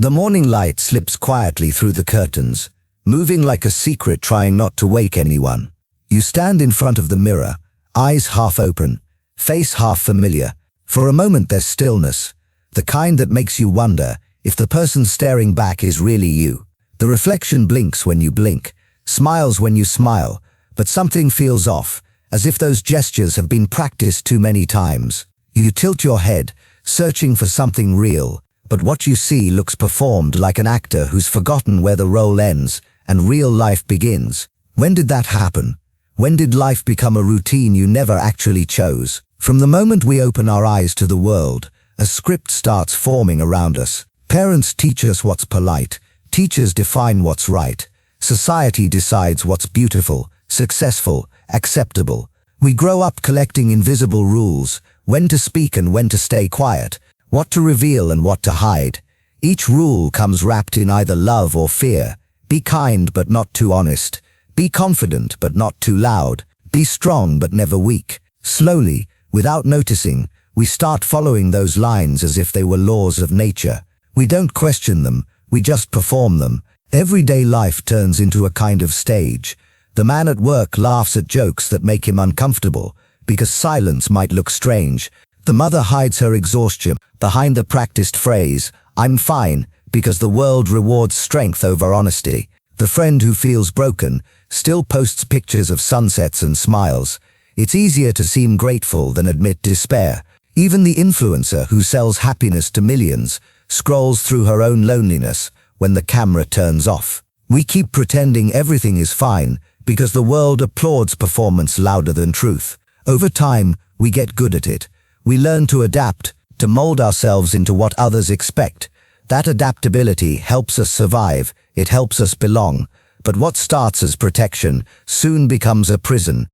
The morning light slips quietly through the curtains, moving like a secret trying not to wake anyone. You stand in front of the mirror, eyes half open, face half familiar. For a moment there's stillness, the kind that makes you wonder if the person staring back is really you. The reflection blinks when you blink, smiles when you smile, but something feels off, as if those gestures have been practiced too many times. You tilt your head, searching for something real, but what you see looks performed like an actor who's forgotten where the role ends and real life begins. When did that happen? When did life become a routine you never actually chose? From the moment we open our eyes to the world, a script starts forming around us. Parents teach us what's polite, teachers define what's right, society decides what's beautiful, successful, acceptable. We grow up collecting invisible rules, when to speak and when to stay quiet, what to reveal and what to hide. Each rule comes wrapped in either love or fear. Be kind but not too honest. Be confident but not too loud. Be strong but never weak. Slowly, without noticing, we start following those lines as if they were laws of nature. We don't question them, we just perform them. Everyday life turns into a kind of stage. The man at work laughs at jokes that make him uncomfortable, because silence might look strange. The mother hides her exhaustion behind the practiced phrase, "I'm fine," because the world rewards strength over honesty. The friend who feels broken still posts pictures of sunsets and smiles. It's easier to seem grateful than admit despair. Even the influencer who sells happiness to millions scrolls through her own loneliness when the camera turns off. We keep pretending everything is fine because the world applauds performance louder than truth. Over time, we get good at it. We learn to adapt, to mold ourselves into what others expect. That adaptability helps us survive, it helps us belong. But what starts as protection soon becomes a prison.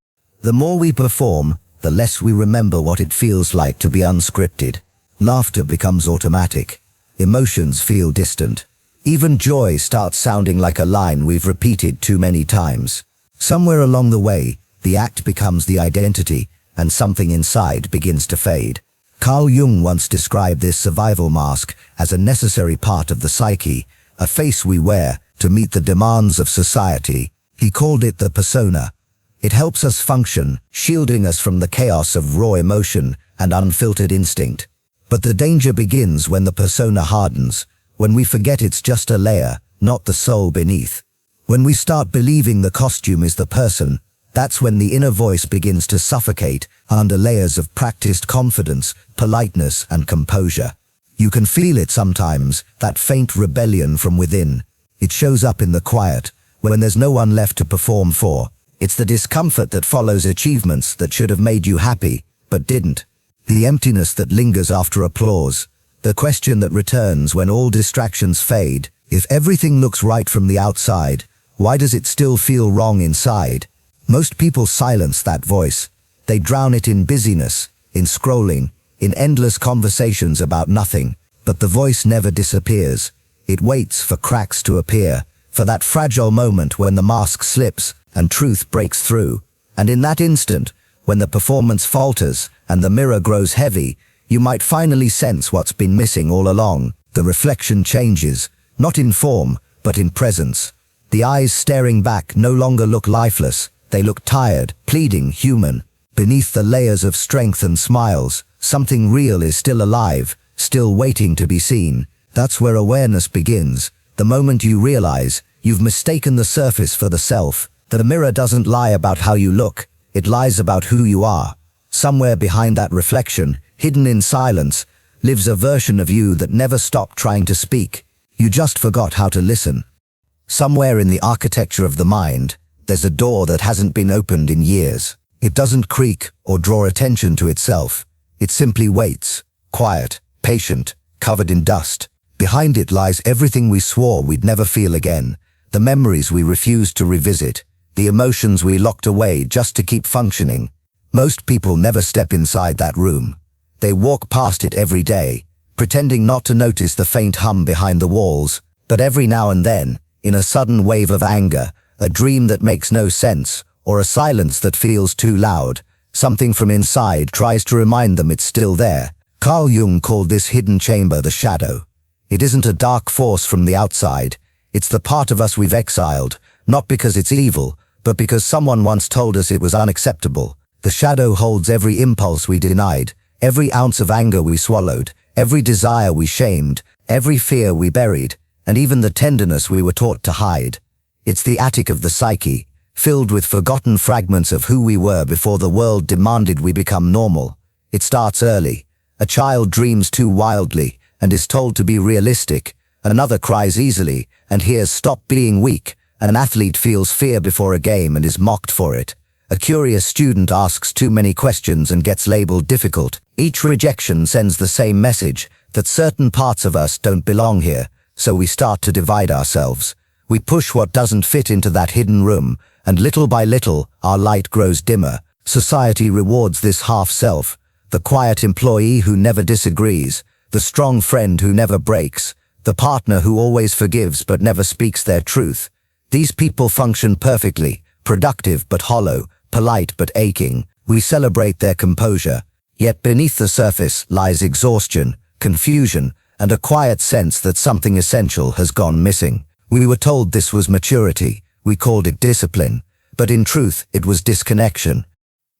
The more we perform, the less we remember what it feels like to be unscripted. Laughter becomes automatic. Emotions feel distant. Even joy starts sounding like a line we've repeated too many times. Somewhere along the way, the act becomes the identity, and something inside begins to fade. Carl Jung once described this survival mask as a necessary part of the psyche, a face we wear to meet the demands of society. He called it the persona. It helps us function, shielding us from the chaos of raw emotion and unfiltered instinct. But the danger begins when the persona hardens, when we forget it's just a layer, not the soul beneath. When we start believing the costume is the person, that's when the inner voice begins to suffocate under layers of practiced confidence, politeness, and composure. You can feel it sometimes, that faint rebellion from within. It shows up in the quiet, when there's no one left to perform for. It's the discomfort that follows achievements that should have made you happy, but didn't. The emptiness that lingers after applause. The question that returns when all distractions fade. If everything looks right from the outside, why does it still feel wrong inside? Most people silence that voice. They drown it in busyness, in scrolling, in endless conversations about nothing. But the voice never disappears. It waits for cracks to appear, for that fragile moment when the mask slips and truth breaks through. And in that instant, when the performance falters and the mirror grows heavy, you might finally sense what's been missing all along. The reflection changes, not in form, but in presence. The eyes staring back no longer look lifeless. They look tired, pleading, human. Beneath the layers of strength and smiles, something real is still alive, still waiting to be seen. That's where awareness begins, the moment you realize you've mistaken the surface for the self. The mirror doesn't lie about how you look, it lies about who you are. Somewhere behind that reflection, hidden in silence, lives a version of you that never stopped trying to speak. You just forgot how to listen. Somewhere in the architecture of the mind, there's a door that hasn't been opened in years. It doesn't creak or draw attention to itself. It simply waits, quiet, patient, covered in dust. Behind it lies everything we swore we'd never feel again, the memories we refused to revisit, the emotions we locked away just to keep functioning. Most people never step inside that room. They walk past it every day, pretending not to notice the faint hum behind the walls. But every now and then, in a sudden wave of anger, a dream that makes no sense, or a silence that feels too loud, something from inside tries to remind them it's still there. Carl Jung called this hidden chamber the shadow. It isn't a dark force from the outside. It's the part of us we've exiled, not because it's evil, but because someone once told us it was unacceptable. The shadow holds every impulse we denied, every ounce of anger we swallowed, every desire we shamed, every fear we buried, and even the tenderness we were taught to hide. It's the attic of the psyche, filled with forgotten fragments of who we were before the world demanded we become normal. It starts early. A child dreams too wildly and is told to be realistic. Another cries easily and hears "stop being weak." An athlete feels fear before a game and is mocked for it. A curious student asks too many questions and gets labeled difficult. Each rejection sends the same message, that certain parts of us don't belong here, so we start to divide ourselves. We push what doesn't fit into that hidden room, and little by little, our light grows dimmer. Society rewards this half-self, the quiet employee who never disagrees, the strong friend who never breaks, the partner who always forgives but never speaks their truth. These people function perfectly, productive but hollow, polite but aching. We celebrate their composure. Yet beneath the surface lies exhaustion, confusion, and a quiet sense that something essential has gone missing. We were told this was maturity. We called it discipline. But in truth, it was disconnection.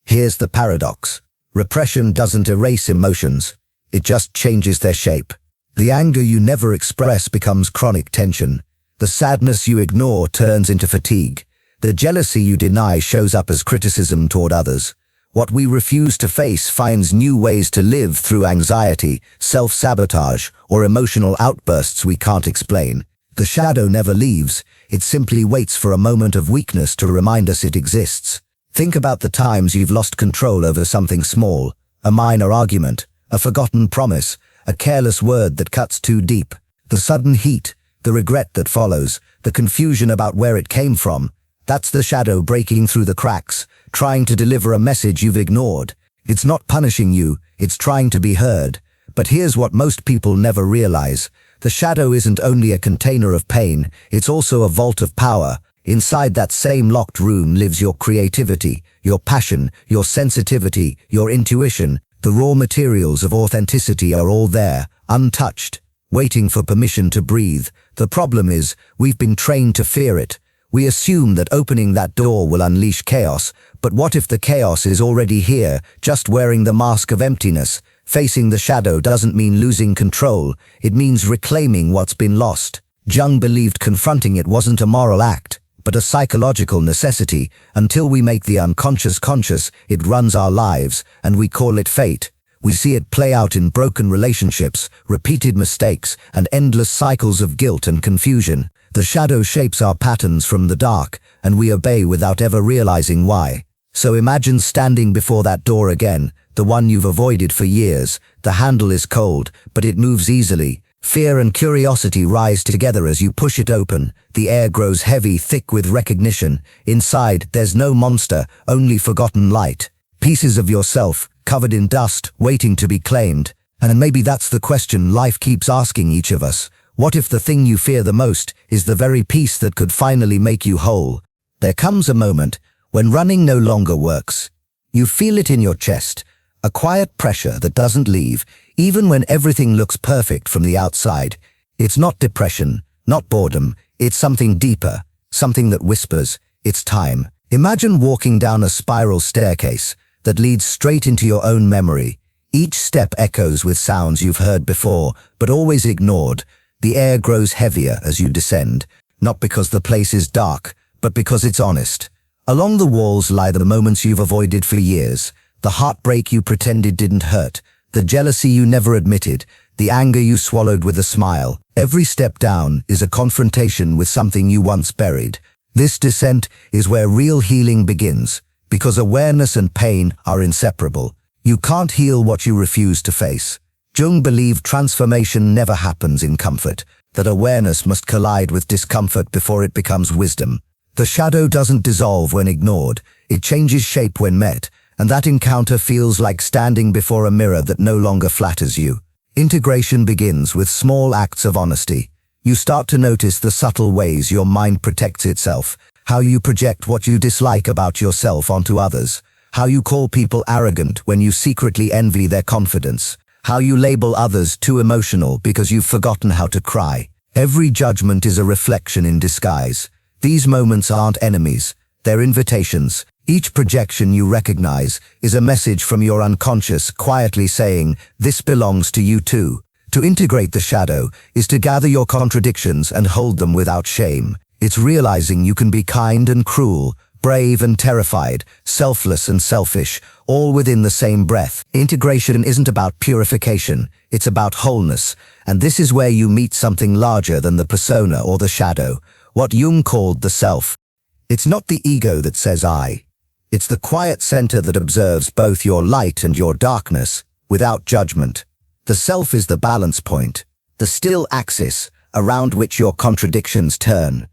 Here's the paradox. Repression doesn't erase emotions. It just changes their shape. The anger you never express becomes chronic tension. The sadness you ignore turns into fatigue. The jealousy you deny shows up as criticism toward others. What we refuse to face finds new ways to live through anxiety, self-sabotage, or emotional outbursts we can't explain. The shadow never leaves. It simply waits for a moment of weakness to remind us it exists. Think about the times you've lost control over something small, a minor argument, a forgotten promise, a careless word that cuts too deep. The sudden heat, the regret that follows, the confusion about where it came from, that's the shadow breaking through the cracks, trying to deliver a message you've ignored. It's not punishing you, it's trying to be heard. But here's what most people never realize. The shadow isn't only a container of pain, it's also a vault of power. Inside that same locked room lives your creativity, your passion, your sensitivity, your intuition. The raw materials of authenticity are all there, untouched, waiting for permission to breathe. The problem is, we've been trained to fear it. We assume that opening that door will unleash chaos, but what if the chaos is already here, just wearing the mask of emptiness? Facing the shadow doesn't mean losing control, it means reclaiming what's been lost. Jung believed confronting it wasn't a moral act, but a psychological necessity. Until we make the unconscious conscious, it runs our lives, and we call it fate. We see it play out in broken relationships, repeated mistakes, and endless cycles of guilt and confusion. The shadow shapes our patterns from the dark, and we obey without ever realizing why. So imagine standing before that door again, the one you've avoided for years. The handle is cold, but it moves easily. Fear and curiosity rise together as you push it open. The air grows heavy, thick with recognition. Inside, there's no monster, only forgotten light. Pieces of yourself, covered in dust, waiting to be claimed. And maybe that's the question life keeps asking each of us. What if the thing you fear the most is the very piece that could finally make you whole? There comes a moment when running no longer works. You feel it in your chest, a quiet pressure that doesn't leave, even when everything looks perfect from the outside. It's not depression, not boredom, it's something deeper, something that whispers, it's time. Imagine walking down a spiral staircase that leads straight into your own memory. Each step echoes with sounds you've heard before, but always ignored. The air grows heavier as you descend, not because the place is dark, but because it's honest. Along the walls lie the moments you've avoided for years, the heartbreak you pretended didn't hurt, the jealousy you never admitted, the anger you swallowed with a smile. Every step down is a confrontation with something you once buried. This descent is where real healing begins, because awareness and pain are inseparable. You can't heal what you refuse to face. Jung believed transformation never happens in comfort, that awareness must collide with discomfort before it becomes wisdom. The shadow doesn't dissolve when ignored, it changes shape when met, and that encounter feels like standing before a mirror that no longer flatters you. Integration begins with small acts of honesty. You start to notice the subtle ways your mind protects itself, how you project what you dislike about yourself onto others, how you call people arrogant when you secretly envy their confidence, how you label others too emotional because you've forgotten how to cry. Every judgment is a reflection in disguise. These moments aren't enemies, they're invitations. Each projection you recognize is a message from your unconscious quietly saying, "This belongs to you too." To integrate the shadow is to gather your contradictions and hold them without shame. It's realizing you can be kind and cruel, brave and terrified, selfless and selfish, all within the same breath. Integration isn't about purification, it's about wholeness, and this is where you meet something larger than the persona or the shadow, what Jung called the self. It's not the ego that says I. It's the quiet center that observes both your light and your darkness, without judgment. The self is the balance point, the still axis around which your contradictions turn.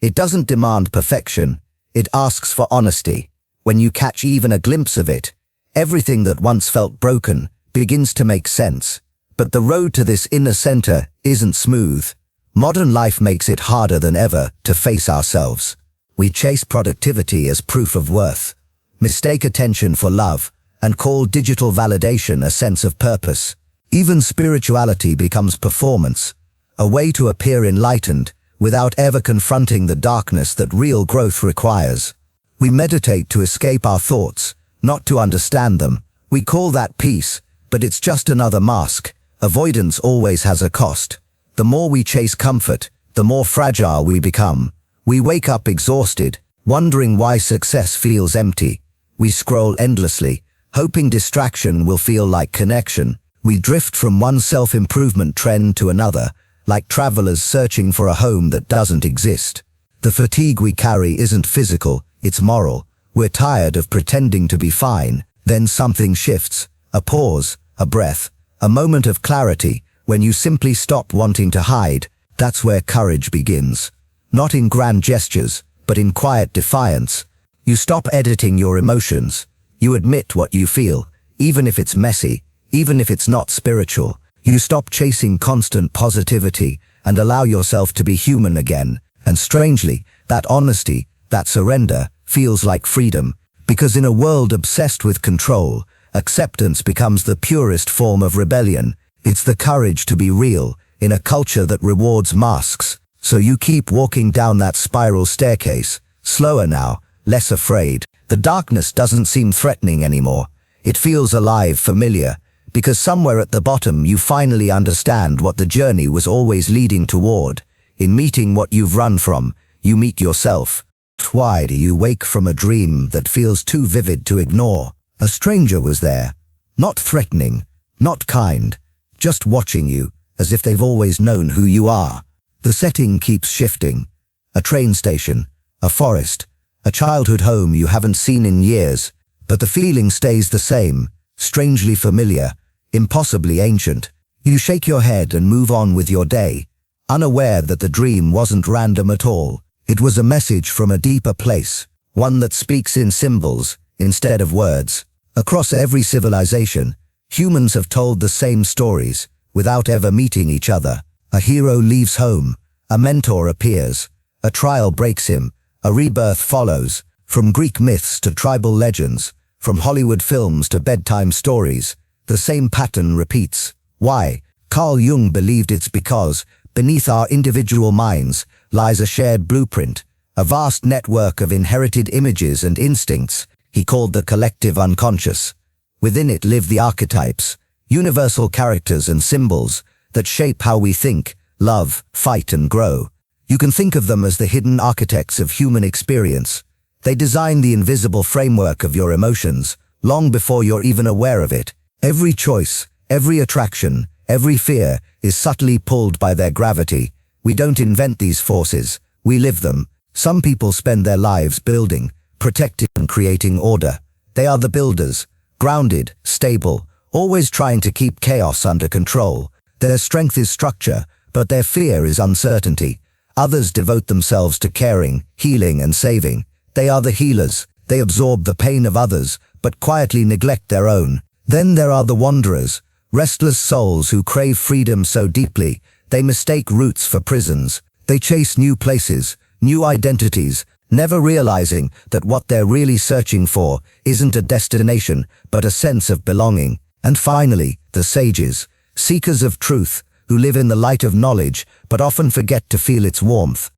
It doesn't demand perfection, it asks for honesty. When you catch even a glimpse of it, everything that once felt broken begins to make sense. But the road to this inner center isn't smooth. Modern life makes it harder than ever to face ourselves. We chase productivity as proof of worth, mistake attention for love, and call digital validation a sense of purpose. Even spirituality becomes performance, a way to appear enlightened without ever confronting the darkness that real growth requires. We meditate to escape our thoughts, not to understand them. We call that peace, but it's just another mask. Avoidance always has a cost. The more we chase comfort, the more fragile we become. We wake up exhausted, wondering why success feels empty. We scroll endlessly, hoping distraction will feel like connection. We drift from one self-improvement trend to another, like travelers searching for a home that doesn't exist. The fatigue we carry isn't physical, it's moral. We're tired of pretending to be fine. Then something shifts. A pause, a breath, a moment of clarity, when you simply stop wanting to hide. That's where courage begins. Not in grand gestures, but in quiet defiance. You stop editing your emotions. You admit what you feel, even if it's messy, even if it's not spiritual. You stop chasing constant positivity and allow yourself to be human again. And strangely, that honesty, that surrender, feels like freedom. Because in a world obsessed with control, acceptance becomes the purest form of rebellion. It's the courage to be real in a culture that rewards masks. So you keep walking down that spiral staircase, slower now, less afraid. The darkness doesn't seem threatening anymore. It feels alive, familiar. Because somewhere at the bottom you finally understand what the journey was always leading toward. In meeting what you've run from, you meet yourself. Why do you wake from a dream that feels too vivid to ignore? A stranger was there, not threatening, not kind, just watching you, as if they've always known who you are. The setting keeps shifting. A train station, a forest, a childhood home you haven't seen in years, but the feeling stays the same, strangely familiar, impossibly ancient. You shake your head and move on with your day, unaware that the dream wasn't random at all. It was a message from a deeper place, one that speaks in symbols instead of words. Across every civilization, humans have told the same stories without ever meeting each other. A hero leaves home, a mentor appears, a trial breaks him, a rebirth follows. From Greek myths to tribal legends, from Hollywood films to bedtime stories, the same pattern repeats. Why? Carl Jung believed it's because, beneath our individual minds, lies a shared blueprint, a vast network of inherited images and instincts he called the collective unconscious. Within it live the archetypes, universal characters and symbols that shape how we think, love, fight and grow. You can think of them as the hidden architects of human experience. They design the invisible framework of your emotions, long before you're even aware of it. Every choice, every attraction, every fear is subtly pulled by their gravity. We don't invent these forces, we live them. Some people spend their lives building, protecting and creating order. They are the builders, grounded, stable, always trying to keep chaos under control. Their strength is structure, but their fear is uncertainty. Others devote themselves to caring, healing and saving. They are the healers. They absorb the pain of others, but quietly neglect their own. Then there are the wanderers, restless souls who crave freedom so deeply, they mistake roots for prisons. They chase new places, new identities, never realizing that what they're really searching for isn't a destination, but a sense of belonging. And finally, the sages, seekers of truth, who live in the light of knowledge, but often forget to feel its warmth.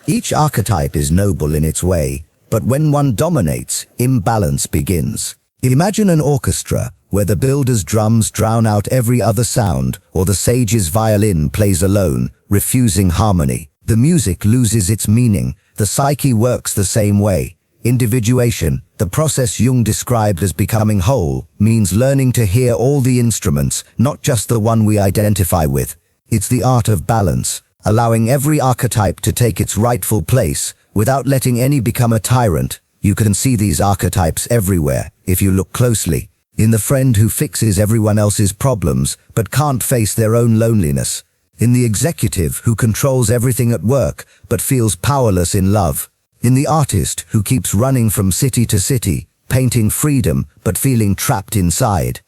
Each archetype is noble in its way, but when one dominates, imbalance begins. Imagine an orchestra where the builder's drums drown out every other sound, or the sage's violin plays alone, refusing harmony. The music loses its meaning. The psyche works the same way. Individuation, the process Jung described as becoming whole, means learning to hear all the instruments, not just the one we identify with. It's the art of balance, allowing every archetype to take its rightful place, without letting any become a tyrant. You can see these archetypes everywhere, if you look closely. In the friend who fixes everyone else's problems, but can't face their own loneliness. In the executive who controls everything at work, but feels powerless in love. In the artist who keeps running from city to city, painting freedom, but feeling trapped inside.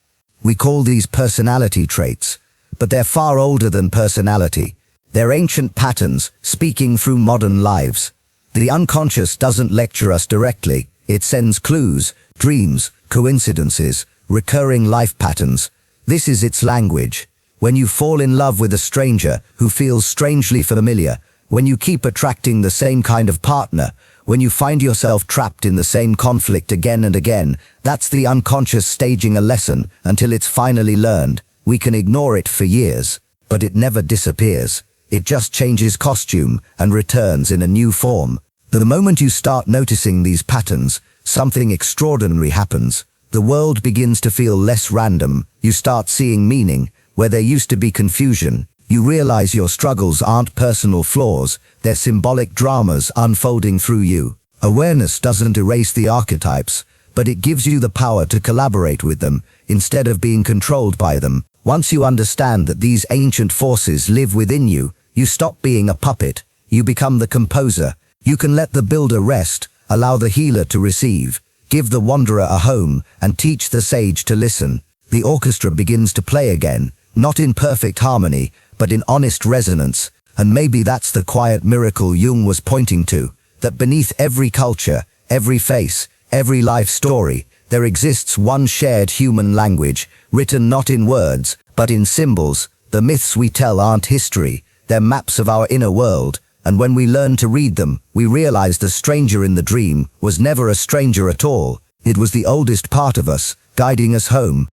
We call these personality traits, but they're far older than personality. They're ancient patterns, speaking through modern lives. The unconscious doesn't lecture us directly. It sends clues, dreams, coincidences, recurring life patterns. This is its language. When you fall in love with a stranger who feels strangely familiar, when you keep attracting the same kind of partner, when you find yourself trapped in the same conflict again and again, that's the unconscious staging a lesson until it's finally learned. We can ignore it for years, but it never disappears. It just changes costume and returns in a new form. The moment you start noticing these patterns, something extraordinary happens. The world begins to feel less random. You start seeing meaning where there used to be confusion. You realize your struggles aren't personal flaws, they're symbolic dramas unfolding through you. Awareness doesn't erase the archetypes, but it gives you the power to collaborate with them, instead of being controlled by them. Once you understand that these ancient forces live within you, you stop being a puppet. You become the composer. You can let the builder rest, allow the healer to receive, give the wanderer a home, and teach the sage to listen. The orchestra begins to play again, not in perfect harmony, but in honest resonance. And maybe that's the quiet miracle Jung was pointing to, that beneath every culture, every face, every life story, there exists one shared human language, written not in words, but in symbols. The myths we tell aren't history, they're maps of our inner world, and when we learn to read them, we realize the stranger in the dream was never a stranger at all. It was the oldest part of us, guiding us home.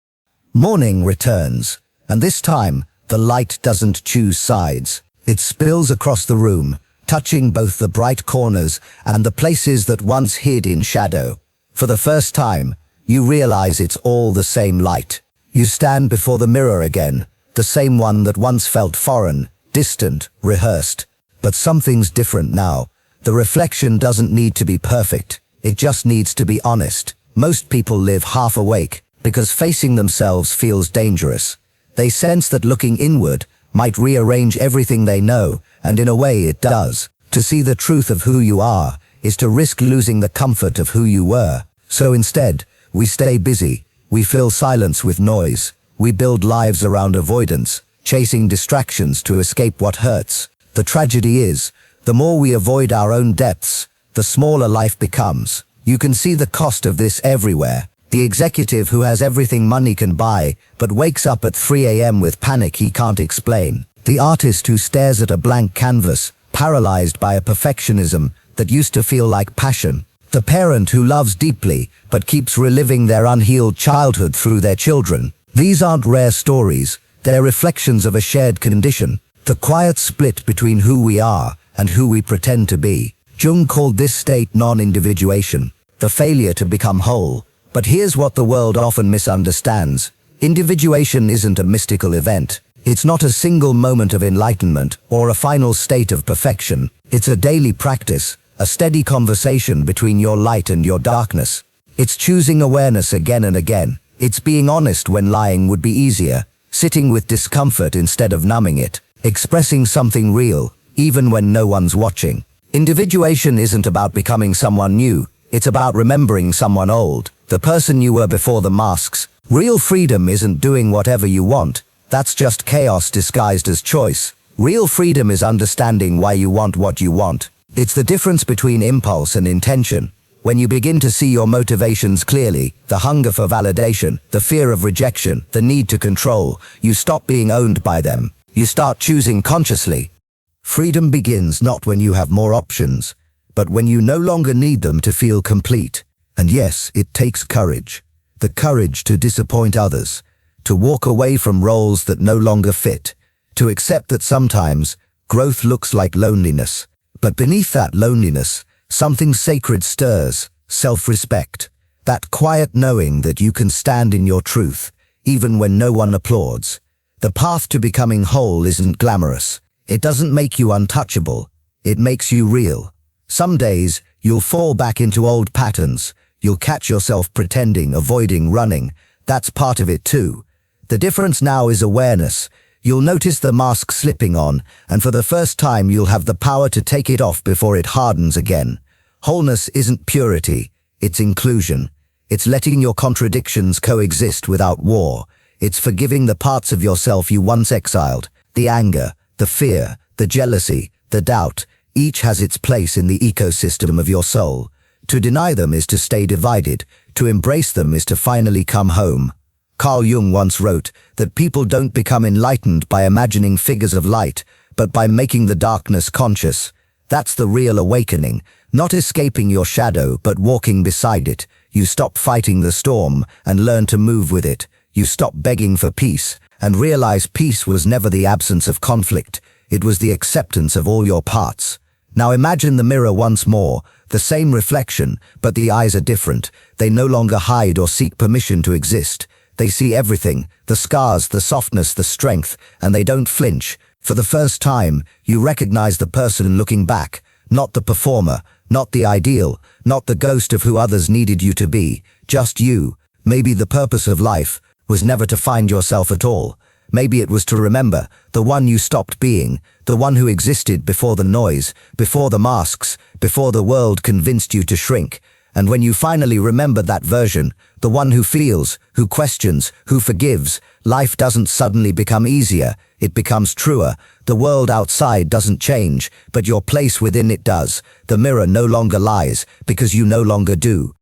Morning returns, and this time, the light doesn't choose sides. It spills across the room, touching both the bright corners and the places that once hid in shadow. For the first time, you realize it's all the same light. You stand before the mirror again, the same one that once felt foreign, distant, rehearsed. But something's different now. The reflection doesn't need to be perfect. It just needs to be honest. Most people live half awake because facing themselves feels dangerous. They sense that looking inward might rearrange everything they know, and in a way it does. To see the truth of who you are is to risk losing the comfort of who you were. So instead, we stay busy. We fill silence with noise. We build lives around avoidance, chasing distractions to escape what hurts. The tragedy is, the more we avoid our own depths, the smaller life becomes. You can see the cost of this everywhere. The executive who has everything money can buy, but wakes up at 3 a.m. with panic he can't explain. The artist who stares at a blank canvas, paralyzed by a perfectionism that used to feel like passion. The parent who loves deeply, but keeps reliving their unhealed childhood through their children. These aren't rare stories, they're reflections of a shared condition. The quiet split between who we are and who we pretend to be. Jung called this state non-individuation, the failure to become whole. But here's what the world often misunderstands. Individuation isn't a mystical event. It's not a single moment of enlightenment or a final state of perfection. It's a daily practice, a steady conversation between your light and your darkness. It's choosing awareness again and again. It's being honest when lying would be easier, sitting with discomfort instead of numbing it, expressing something real, even when no one's watching. Individuation isn't about becoming someone new. It's about remembering someone old, the person you were before the masks. Real freedom isn't doing whatever you want. That's just chaos disguised as choice. Real freedom is understanding why you want what you want. It's the difference between impulse and intention. When you begin to see your motivations clearly, the hunger for validation, the fear of rejection, the need to control, you stop being owned by them. You start choosing consciously. Freedom begins not when you have more options, but when you no longer need them to feel complete. And yes, it takes courage. The courage to disappoint others, to walk away from roles that no longer fit, to accept that sometimes growth looks like loneliness. But beneath that loneliness, something sacred stirs, self-respect. That quiet knowing that you can stand in your truth, even when no one applauds. The path to becoming whole isn't glamorous. It doesn't make you untouchable. It makes you real. Some days, you'll fall back into old patterns. You'll catch yourself pretending, avoiding, running. That's part of it too. The difference now is awareness. You'll notice the mask slipping on, and for the first time you'll have the power to take it off before it hardens again. Wholeness isn't purity, it's inclusion. It's letting your contradictions coexist without war. It's forgiving the parts of yourself you once exiled. The anger, the fear, the jealousy, the doubt, each has its place in the ecosystem of your soul. To deny them is to stay divided. To embrace them is to finally come home. Carl Jung once wrote that people don't become enlightened by imagining figures of light, but by making the darkness conscious. That's the real awakening, not escaping your shadow, but walking beside it. You stop fighting the storm and learn to move with it. You stop begging for peace and realize peace was never the absence of conflict. It was the acceptance of all your parts. Now imagine the mirror once more, the same reflection, but the eyes are different. They no longer hide or seek permission to exist. They see everything, the scars, the softness, the strength, and they don't flinch. For the first time, you recognize the person looking back, not the performer, not the ideal, not the ghost of who others needed you to be, just you. Maybe the purpose of life was never to find yourself at all. Maybe it was to remember the one you stopped being, the one who existed before the noise, before the masks, before the world convinced you to shrink. And when you finally remember that version, the one who feels, who questions, who forgives, life doesn't suddenly become easier, it becomes truer. The world outside doesn't change, but your place within it does. The mirror no longer lies, because you no longer do.